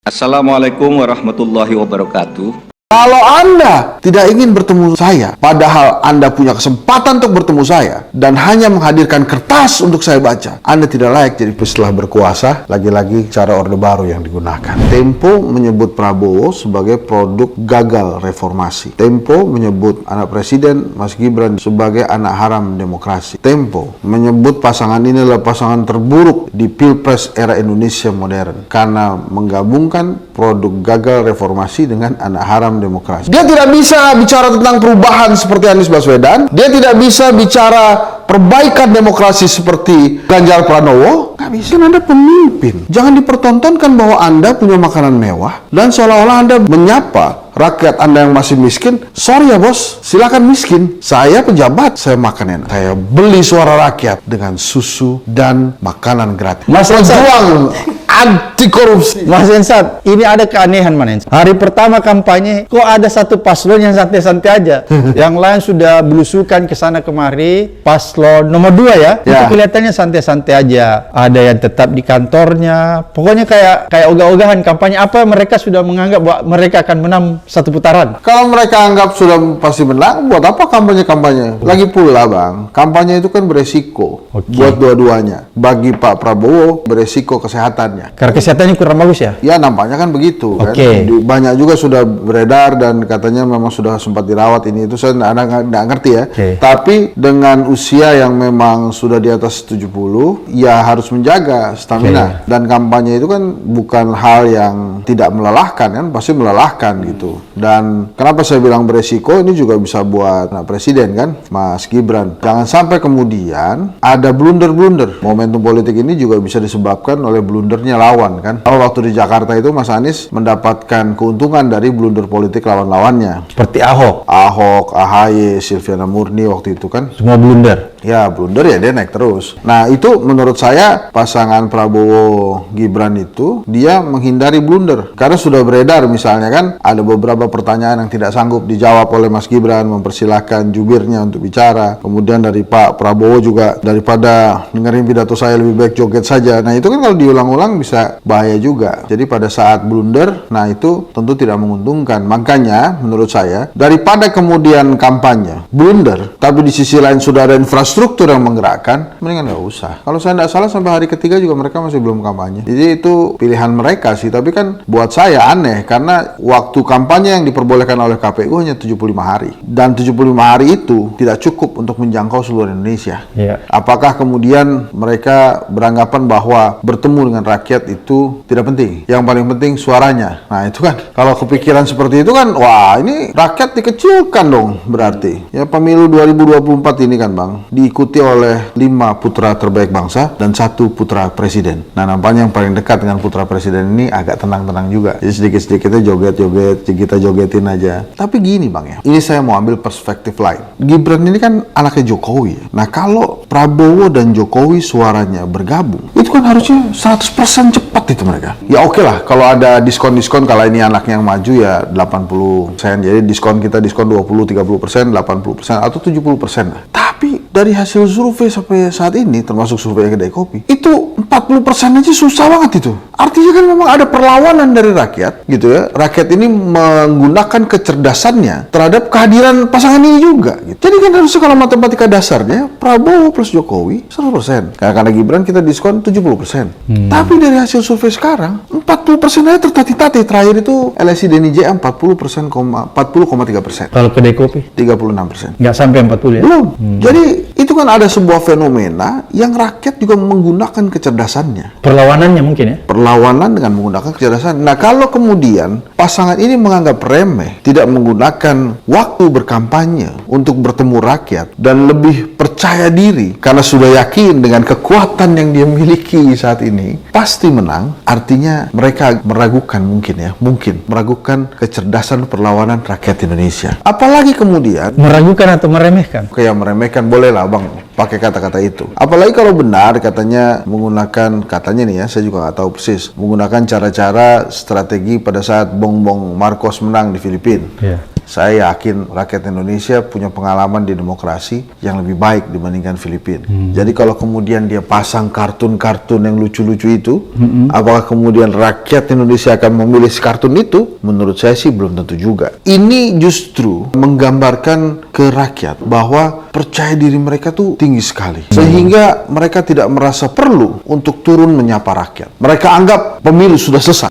Assalamualaikum warahmatullahi wabarakatuh. Kalau Anda tidak ingin bertemu saya, padahal Anda punya kesempatan untuk bertemu saya, dan hanya menghadirkan kertas untuk saya baca, Anda tidak layak jadi pesetelah berkuasa. Lagi-lagi cara Orde Baru yang digunakan. Tempo menyebut Prabowo sebagai produk gagal reformasi. Tempo menyebut anak Presiden Mas Gibran sebagai anak haram demokrasi. Tempo menyebut pasangan ini adalah pasangan terburuk di Pilpres era Indonesia modern, karena menggabungkan produk gagal reformasi dengan anak haram demokrasi. Dia tidak bisa bicara tentang perubahan seperti Anies Baswedan. Dia tidak bisa bicara perbaikan demokrasi seperti Ganjar Pranowo. Nggak bisa. Anda pemimpin. Jangan dipertontonkan bahwa Anda punya makanan mewah dan seolah-olah Anda menyapa rakyat Anda yang masih miskin. Sorry ya bos, silakan miskin. Saya pejabat, saya makan enak. Saya beli suara rakyat dengan susu dan makanan gratis. Mas Pejuang anti korupsi. Mas Ensat, ini ada keanehan Mas Ensat. Hari pertama kampanye, kok ada satu paslon yang santai-santai aja. Yang lain sudah belusukan ke sana kemari. Paslon nomor 2 ya, itu kelihatannya santai-santai aja. Ada yang tetap di kantornya. Pokoknya kayak ogah-ogahan kampanye. Apa mereka sudah menganggap bahwa mereka akan menang satu putaran? Kalau mereka anggap sudah pasti menang, buat apa kampanye-kampanye? Lagi pula bang, kampanye itu kan beresiko buat dua-duanya. Bagi Pak Prabowo, beresiko kesehatannya. Karena kesehatannya kurang bagus ya? Ya nampaknya kan begitu kan. Banyak juga sudah beredar dan katanya memang sudah sempat dirawat ini itu, saya nggak ngerti ya. Tapi dengan usia yang memang sudah di atas 70, ya harus menjaga stamina. Dan kampanye itu kan bukan hal yang tidak melelahkan kan, pasti melelahkan gitu. Dan kenapa saya bilang beresiko, ini juga bisa buat presiden kan, Mas Gibran. Jangan sampai kemudian ada blunder-blunder. Momentum politik ini juga bisa disebabkan oleh blundernya lawan kan. Kalau waktu di Jakarta itu Mas Anies mendapatkan keuntungan dari blunder politik lawan-lawannya. Seperti Ahok, AHY, Silviana Murni waktu itu kan. semua blunder. Ya blunder ya, dia naik terus. Nah itu menurut saya pasangan Prabowo Gibran itu dia menghindari blunder. Karena sudah beredar misalnya kan, ada beberapa pertanyaan yang tidak sanggup dijawab oleh Mas Gibran, mempersilahkan jubirnya untuk bicara. Kemudian dari Pak Prabowo juga, daripada dengerin pidato saya lebih baik joget saja. Nah itu kan kalau diulang-ulang bisa bahaya juga. Jadi pada saat blunder, nah itu tentu tidak menguntungkan. Makanya menurut saya, daripada kemudian kampanye blunder, tapi di sisi lain sudah ada infrastruktur yang menggerakkan, mendingan nggak usah. Kalau saya tidak salah sampai hari ketiga juga mereka masih belum kampanye. Jadi itu pilihan mereka sih. Tapi kan buat saya aneh, karena waktu kampanye yang diperbolehkan oleh KPU hanya 75 hari. Dan 75 hari itu tidak cukup untuk menjangkau seluruh Indonesia. Apakah kemudian mereka beranggapan bahwa bertemu dengan rakyat itu tidak penting? Yang paling penting suaranya. Nah itu kan, kalau kepikiran seperti itu kan, wah ini rakyat dikecilkan dong berarti. Ya pemilu 2024 ini kan bang, diikuti oleh 5 putra terbaik bangsa dan 1 putra presiden. Nah nampaknya yang paling dekat dengan putra presiden ini agak tenang-tenang juga. Jadi sedikit-sedikitnya joget-joget, kita jogetin aja. Tapi gini bang ya, ini saya mau ambil perspektif lain. Gibran ini kan anaknya Jokowi. Nah kalau Prabowo dan Jokowi suaranya bergabung, itu kan harusnya 100% cepat itu mereka. Ya oke lah, kalau ada diskon-diskon, kalau ini anaknya yang maju ya 80%. Jadi diskon 20-30%, 80% atau 70% lah. Tapi dari hasil survei sampai saat ini, termasuk survei Kedai Kopi, itu 40% aja susah banget itu. Artinya kan memang ada perlawanan dari rakyat gitu ya. Rakyat ini menggunakan kecerdasannya terhadap kehadiran pasangan ini juga gitu. Jadi kan harusnya kalau matematika dasarnya Prabowo plus Jokowi 100%. Karena Gibran kita diskon 70%. Tapi dari hasil survei sekarang 40% aja tertati-tati. Terakhir itu LSI Denny J 40,3%. Kalau Kedai Kopi 36%. nggak sampai 40 ya? Belum. Jadi itu kan ada sebuah fenomena yang rakyat juga menggunakan kecerdasannya. Perlawanannya mungkin ya? Perlawanan dengan menggunakan kecerdasan. Nah kalau kemudian pasangan ini menganggap remeh, tidak menggunakan waktu berkampanye untuk bertemu rakyat dan lebih percaya diri karena sudah yakin dengan kekuatan yang dia miliki saat ini pasti menang, artinya mereka meragukan meragukan kecerdasan perlawanan rakyat Indonesia. Apalagi kemudian Meragukan atau meremehkan? kayak meremehkan, boleh lah bang pakai kata-kata itu. Apalagi kalau benar katanya menggunakan, katanya nih ya, saya juga nggak tahu persis, menggunakan cara-cara strategi pada saat Bongbong Marcos menang di Filipina. saya yakin rakyat Indonesia punya pengalaman di demokrasi yang lebih baik dibandingkan Filipina. Jadi kalau kemudian dia pasang kartun-kartun yang lucu-lucu itu, apakah kemudian rakyat Indonesia akan memilih si kartun itu? Menurut saya sih belum tentu juga. Ini justru menggambarkan ke rakyat bahwa percaya diri mereka tuh tinggi sekali. Sehingga mereka tidak merasa perlu untuk turun menyapa rakyat. Mereka anggap pemilu sudah selesai.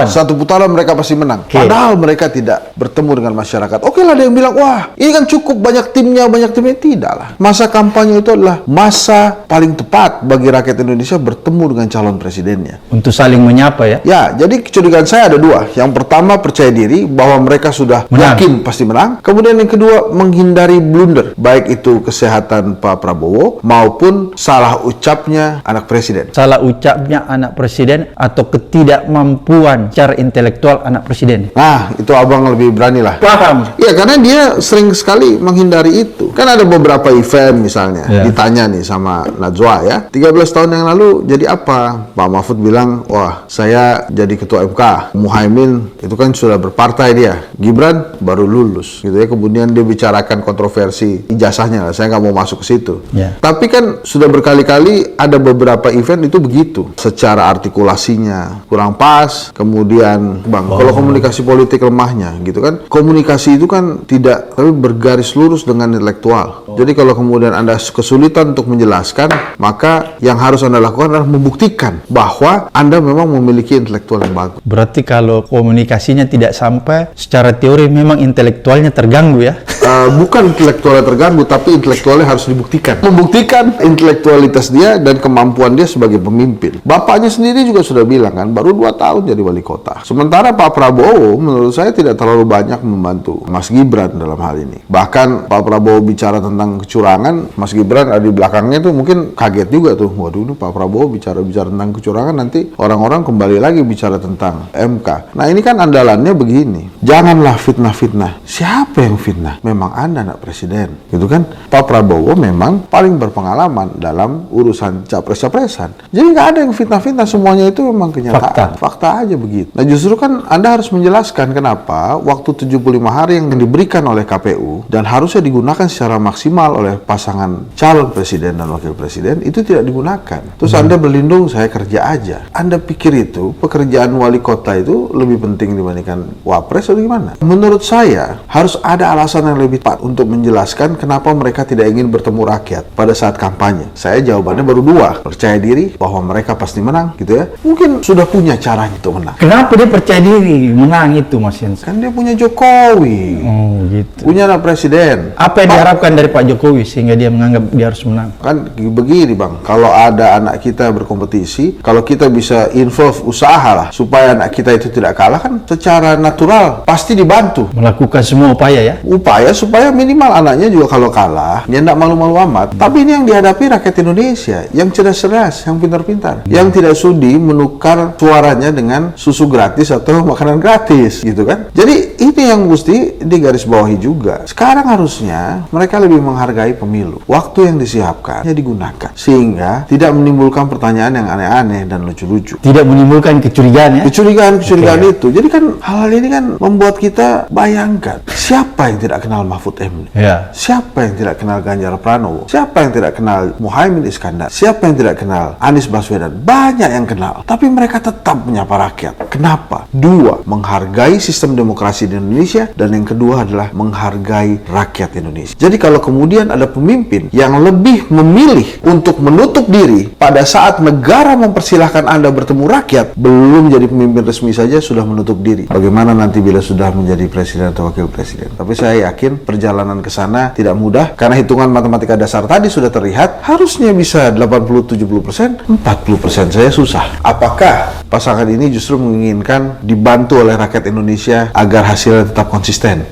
Satu putaran mereka pasti menang. Padahal mereka tidak bertemu dengan masyarakat. Oke lah, ada yang bilang, wah ini kan cukup banyak timnya. Tidak lah. Masa kampanye itu adalah masa paling tepat bagi rakyat Indonesia bertemu dengan calon presidennya. Untuk saling menyapa ya? Ya, jadi kecurigaan saya ada dua. Yang pertama, percaya diri bahwa mereka sudah yakin pasti menang. Kemudian yang kedua, menghindari blunder. Baik itu kesehatan Pak Prabowo maupun salah ucapnya anak presiden. Salah ucapnya anak presiden atau ketidakmampuan secara intelektual anak presiden. Nah, itu abang lebih berani lah. Paham? Ya, karena dia sering sekali menghindari itu. Kan ada beberapa event misalnya, ditanya nih sama Najwa ya, 13 tahun yang lalu jadi apa? Pak Mahfud bilang, wah saya jadi ketua MK. Muhaimin itu kan sudah berpartai dia. Gibran baru lulus gitu ya. Kemudian dia bicarakan kontroversi ijazahnya. Saya nggak mau masuk ke situ. Tapi kan sudah berkali-kali ada beberapa event itu begitu. Secara artikulasinya kurang pas. Kemudian kalau komunikasi politik lemahnya gitu kan. Komunikasi itu kan tidak, tapi bergaris lurus dengan intelektual. Jadi kalau kemudian Anda kesulitan untuk menjelaskan, maka yang harus Anda lakukan adalah membuktikan bahwa Anda memang memiliki intelektual yang bagus. Berarti kalau komunikasinya tidak sampai, secara teori memang intelektualnya terganggu ya? Bukan intelektualnya terganggu, tapi intelektualnya harus dibuktikan. Membuktikan intelektualitas dia dan kemampuan dia sebagai pemimpin. Bapaknya sendiri juga sudah bilang kan, baru 2 tahun jadi wali kota. Sementara Pak Prabowo menurut saya tidak terlalu banyak membantu Mas Gibran dalam hal ini. Bahkan Pak Prabowo bicara tentang kecurangan, Mas Gibran ada di belakangnya tuh mungkin kaget juga tuh. Waduh, ini Pak Prabowo bicara tentang kecurangan, nanti orang-orang kembali lagi bicara tentang MK. Nah ini kan andalannya begini. Janganlah fitnah-fitnah. Siapa yang fitnah? Memang Anda anak presiden. Gitu kan? Pak Prabowo memang paling berpengalaman dalam urusan capres-capresan. Jadi nggak ada yang fitnah-fitnah. Semuanya itu memang kenyataan. Fakta aja begitu. Nah justru kan Anda harus menjelaskan kenapa waktu 75 hari yang diberikan oleh KPU dan harusnya digunakan secara maksimal oleh pasangan calon presiden dan wakil presiden itu tidak digunakan. Terus Anda berlindung, saya kerja aja. Anda pikir itu pekerjaan wali kota itu lebih penting dibandingkan wapres atau gimana? Menurut saya harus ada alasan yang lebih tepat untuk menjelaskan kenapa mereka tidak ingin bertemu rakyat pada saat kampanye. Saya jawabannya baru 2. Percaya diri bahwa mereka pasti menang gitu ya. Mungkin sudah punya caranya untuk menang. Kenapa dia percaya diri menang itu, Mas Jens? Kan dia punya Jokowi. Oh gitu. Punya anak presiden. Apa yang diharapkan dari Pak Jokowi sehingga dia menganggap dia harus menang? Kan begini Bang, kalau ada anak kita berkompetisi, kalau kita bisa involve usaha lah supaya anak kita itu tidak kalah, kan secara natural pasti dibantu. Melakukan semua upaya ya? Upaya supaya minimal anaknya juga kalau kalah, dia tidak malu-malu amat. Tapi ini yang dihadapi rakyat Indonesia, yang cerdas-cerdas, yang pintar-pintar, yang tidak sudi menukar suaranya dengan susu gratis atau makanan gratis, gitu kan? Jadi ini yang mesti digarisbawahi juga. Sekarang harusnya mereka lebih menghargai pemilu. Waktu yang disiapkan ya digunakan sehingga tidak menimbulkan pertanyaan yang aneh-aneh dan lucu-lucu. Tidak menimbulkan kecurigaan ya? Kecurigaan itu. Jadi kan hal ini kan membuat kita bayangkan siapa yang tidak kenal Mahfud MD? Siapa yang tidak kenal Ganjar Pranowo? Siapa yang tidak kenal Muhaimin Iskandar? Siapa yang tidak kenal Anies Baswedan? Banyak yang kenal, tapi mereka tetap menyapa rakyat. Kenapa? 2, menghargai sistem demokrasi di Indonesia, dan yang kedua adalah menghargai rakyat Indonesia. Jadi kalau kemudian ada pemimpin yang lebih memilih untuk menutup diri pada saat negara mempersilahkan Anda bertemu rakyat, belum jadi pemimpin resmi saja sudah menutup diri. Bagaimana nanti bila sudah menjadi presiden atau wakil presiden? Tapi saya yakin perjalanan ke sana tidak mudah karena hitungan matematika dasar tadi sudah terlihat harusnya bisa 80-70%, 40% saya susah. Apakah pasangan ini justru menginginkan dibantu oleh rakyat Indonesia agar hasilnya tetap konsisten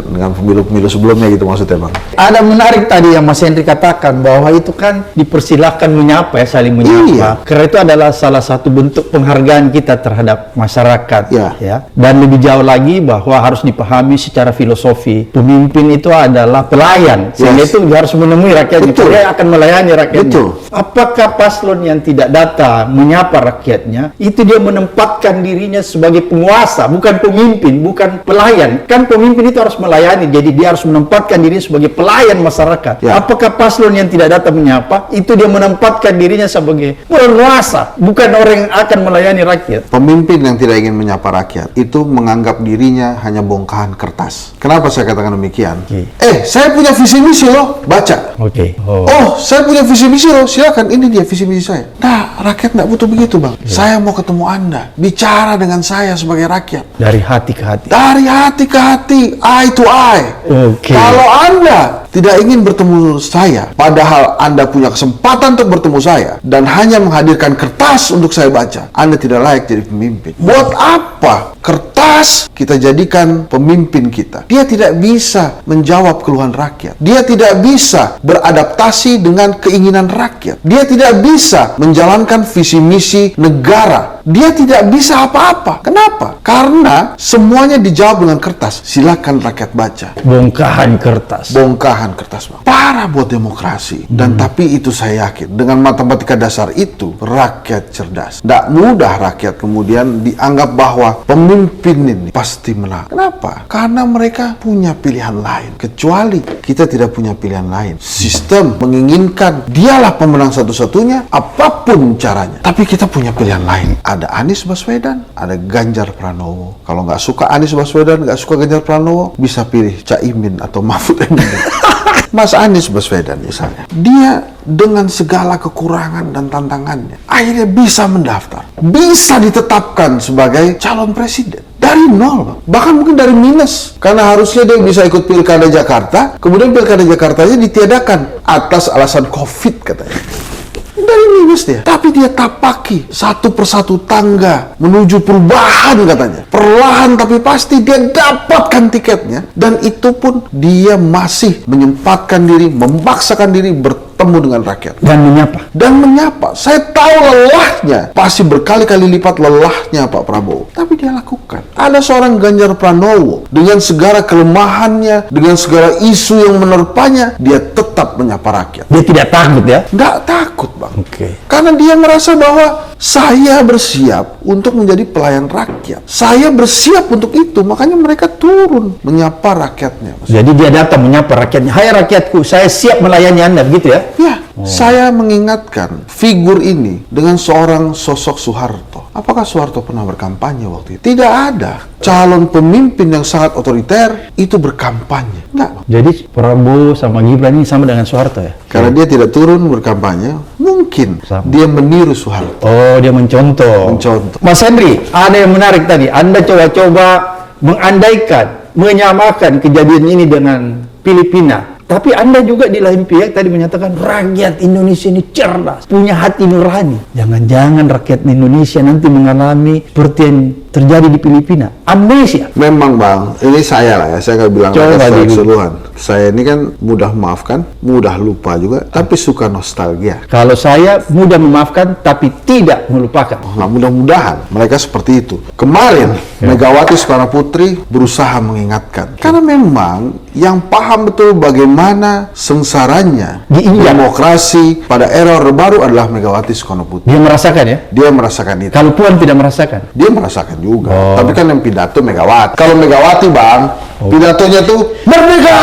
dengan pemilu-pemilu sebelumnya gitu maksudnya Bang? Ada menarik tadi yang Mas Henry katakan bahwa itu kan dipersilahkan menyapa ya, saling menyapa. Iya. Karena itu adalah salah satu bentuk penghargaan kita terhadap masyarakat. Ya. Ya. Dan lebih jauh lagi bahwa harus dipahami secara filosofi. Pemimpin itu adalah pelayan. Sehingga Yes. itu harus menemui rakyatnya. Betul. Dia akan melayani rakyatnya. Betul. Apakah paslon yang tidak datang menyapa rakyatnya, itu dia menempatkan dirinya sebagai penguasa, bukan pemimpin, bukan pelayan. Kan pemimpin itu harus melayani, jadi dia harus menempatkan dirinya sebagai pelayan masyarakat. Ya. Apakah paslon yang tidak datang menyapa, itu dia menempatkan dirinya sebagai penguasa, bukan orang yang akan melayani rakyat. Pemimpin yang tidak ingin menyapa rakyat itu menganggap dirinya hanya bongkahan kertas. Kenapa saya katakan demikian? Oke. Saya punya visi misi loh, baca. Oke. Oh, saya punya visi misi loh, silakan, ini dia visi misi saya. Nah, rakyat nggak butuh begitu, Bang. Saya mau ketemu Anda, bicara dengan saya sebagai rakyat. Dari hati ke hati. Dari hati ke hati, eye to eye. Oke. Kalau Anda tidak ingin bertemu saya, padahal Anda punya kesempatan untuk bertemu saya, dan hanya menghadirkan kertas untuk saya baca, Anda tidak layak jadi pemimpin. Buat apa kertas kita jadikan pemimpin kita? Dia tidak bisa menjawab keluhan rakyat. Dia tidak bisa beradaptasi dengan keinginan rakyat. Dia tidak bisa menjalankan visi misi negara. Dia tidak bisa apa-apa. Kenapa? Karena semuanya dijawab dengan kertas. Silakan rakyat baca. Bongkahan kertas. Bongkahan kertas, Bang. Parah buat demokrasi. Dan tapi itu saya yakin, dengan matematika dasar itu, rakyat cerdas. Tidak mudah rakyat kemudian dianggap bahwa pemimpin ini pasti menang. Kenapa? Karena mereka punya pilihan lain. Kecuali kita tidak punya pilihan lain. Sistem menginginkan dialah pemenang satu-satunya, apapun caranya. Tapi kita punya pilihan lain. Ada Anies Baswedan, ada Ganjar Pranowo. Kalau nggak suka Anies Baswedan, nggak suka Ganjar Pranowo, bisa pilih Caimin atau Mahfud MD. Mas Anies Baswedan misalnya, dia dengan segala kekurangan dan tantangannya, akhirnya bisa mendaftar, bisa ditetapkan sebagai calon presiden. Dari nol, Bang. Bahkan mungkin dari minus. Karena harusnya dia bisa ikut Pilkada Jakarta, kemudian Pilkada Jakartanya ditiadakan atas alasan COVID katanya. Dari minus dia. Tapi dia tapaki satu persatu tangga menuju perubahan katanya. Perlahan tapi pasti dia dapatkan tiketnya. Dan itu pun dia masih menyempatkan diri, memaksakan diri bertemu dengan rakyat. Dan menyapa. Saya tahu lelahnya. Pasti berkali-kali lipat lelahnya Pak Prabowo. Tapi dia lakukan. Ada seorang Ganjar Pranowo dengan segala kelemahannya, dengan segala isu yang menerpanya, dia tetap menyapa rakyat. Dia tidak takut ya? Nggak takut, Bang. Oke. Karena dia merasa bahwa saya bersiap untuk menjadi pelayan rakyat. Saya bersiap untuk itu, makanya mereka turun menyapa rakyatnya. Jadi dia datang menyapa rakyatnya. Hai rakyatku, saya siap melayani Anda, begitu ya? Ya, saya mengingatkan figur ini dengan seorang sosok Soeharto. Apakah Soeharto pernah berkampanye waktu itu? Tidak ada. Calon pemimpin yang sangat otoriter itu berkampanye. Enggak. Jadi Prabowo sama Gibran ini sama dengan Soeharto ya? Karena dia tidak turun berkampanye, mungkin Sama. dia meniru Soeharto. Oh, dia mencontoh. Mencontoh. Mas Henry, ada yang menarik tadi. Anda coba-coba mengandaikan, menyamakan kejadian ini dengan Filipina. Tapi Anda juga di lain pihak tadi menyatakan rakyat Indonesia ini cerdas, punya hati nurani. Jangan-jangan rakyat Indonesia nanti mengalami seperti yang terjadi di Filipina, amnesia. Memang, Bang, ini saya lah ya, saya nggak bilang Coba secara dulu. keseluruhan. Saya ini kan mudah memaafkan, mudah lupa juga, tapi suka nostalgia. Kalau saya mudah memaafkan tapi tidak melupakan. Nah, mudah-mudahan mereka seperti itu. Kemarin Megawati Soekarno Putri berusaha mengingatkan, karena memang yang paham betul bagaimana sengsaranya Diinjak. demokrasi pada era Orde Baru adalah Megawati Soekarno Putri. Dia merasakan ya? Dia merasakan itu. Kalau Puan tidak merasakan. Dia merasakan juga. Oh. Tapi kan yang pidato Megawati. Kalau Megawati, Bang, pidatonya tuh merdeka.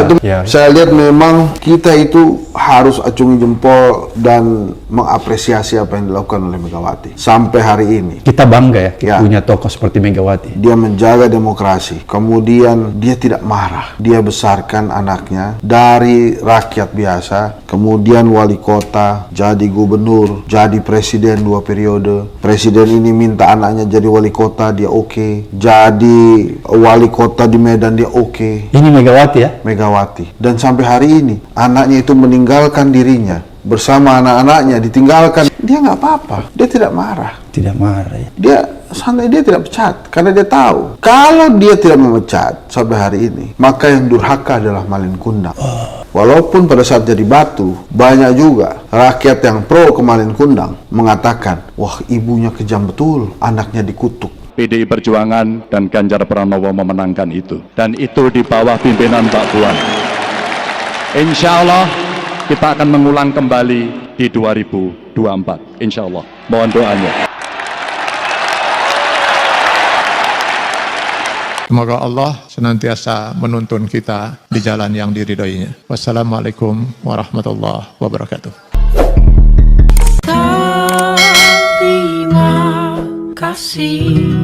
Itu Iya. saya lihat memang kita itu harus acungi jempol dan mengapresiasi apa yang dilakukan oleh Megawati sampai hari ini. Kita bangga ya, Ya. punya tokoh seperti Megawati. Dia menjaga demokrasi, kemudian dia tidak marah. Dia besarkan anaknya dari rakyat biasa, kemudian wali kota, jadi gubernur, jadi presiden 2 periode. Presiden ini minta anaknya jadi wali kota, dia oke. Jadi wali kota di Medan, dia oke. Ini Megawati ya? Megawati. Dan sampai hari ini, anaknya itu meninggalkan dirinya bersama anak-anaknya, ditinggalkan. Dia nggak apa-apa, dia tidak marah. Tidak marah ya. Dia santai, dia tidak pecat karena dia tahu kalau dia tidak memecat sampai hari ini, maka yang durhaka adalah Malin Kundang. Walaupun pada saat jadi batu, banyak juga rakyat yang pro Kemalin Kundang mengatakan, wah ibunya kejam betul, anaknya dikutuk. PDI Perjuangan dan Ganjar Pranowo memenangkan itu. Dan itu di bawah pimpinan Mbak Puan. Insya Allah kita akan mengulang kembali di 2024. Insya Allah. Mohon doanya. Semoga Allah senantiasa menuntun kita di jalan yang diridhoinya. Wassalamualaikum warahmatullahi wabarakatuh. Terima kasih.